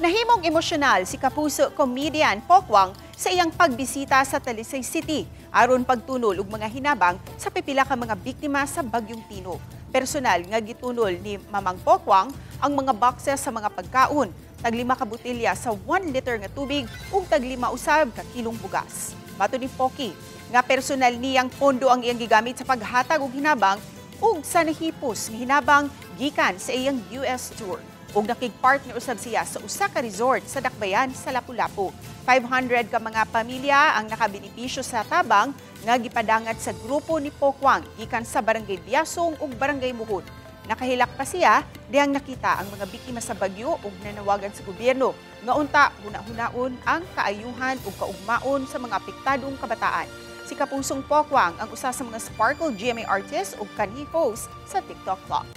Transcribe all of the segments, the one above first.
Nahimong emosyonal si kapuso comedian Pokwang sa iyang pagbisita sa Talisay City aron pagtunol og mga hinabang sa pipila ka mga biktima sa Bagyong Tino. Personal nga gitunol ni Mamang Pokwang ang mga boxes sa mga pagkaon, taglima ka botelya sa 1 liter nga tubig ug taglima usab ka kilong bugas. Mato ni Poki nga personal niyang pondo ang iyang gigamit sa paghatag og hinabang ug sa nahipos nga hinabang gikan sa iyang US tour. Ug nakig-partner usab siya sa usa ka resort sa Dakbayan sa Lapu-Lapu. 500 ka mga pamilya ang nakabenepisyo sa tabang nga gipadangat sa grupo ni Pokwang gikan sa Barangay Biasong ug Barangay Muhod. Nakahilak pa siya dihang nakita ang mga biktima sa bagyo ug nanawagan sa gobyerno nga unta huna-hunaon ang kaayuhan ug kaugmaon sa mga apektadong kabataan. Si Kapusong Pokwang ang usa sa mga Sparkle GMA artist ug kanhi host sa TikTok Talk.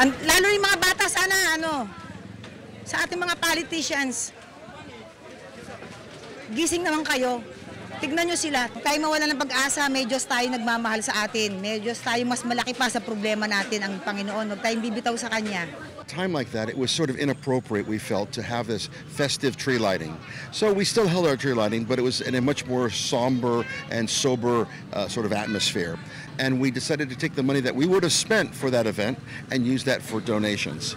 Lalo yung mga bata sana, sa ating mga politicians, gising naman kayo. Tignan nyo sila. Huwag tayo mawala ng pag-asa, may Diyos tayo nagmamahal sa atin. May Diyos tayo mas malaki pa sa problema natin ang Panginoon. Huwag tayong bibitaw sa Kanya. Time like that, it was sort of inappropriate, we felt, to have this festive tree lighting. So we still held our tree lighting, but it was in a much more somber and sober sort of atmosphere. And we decided to take the money that we would have spent for that event and use that for donations.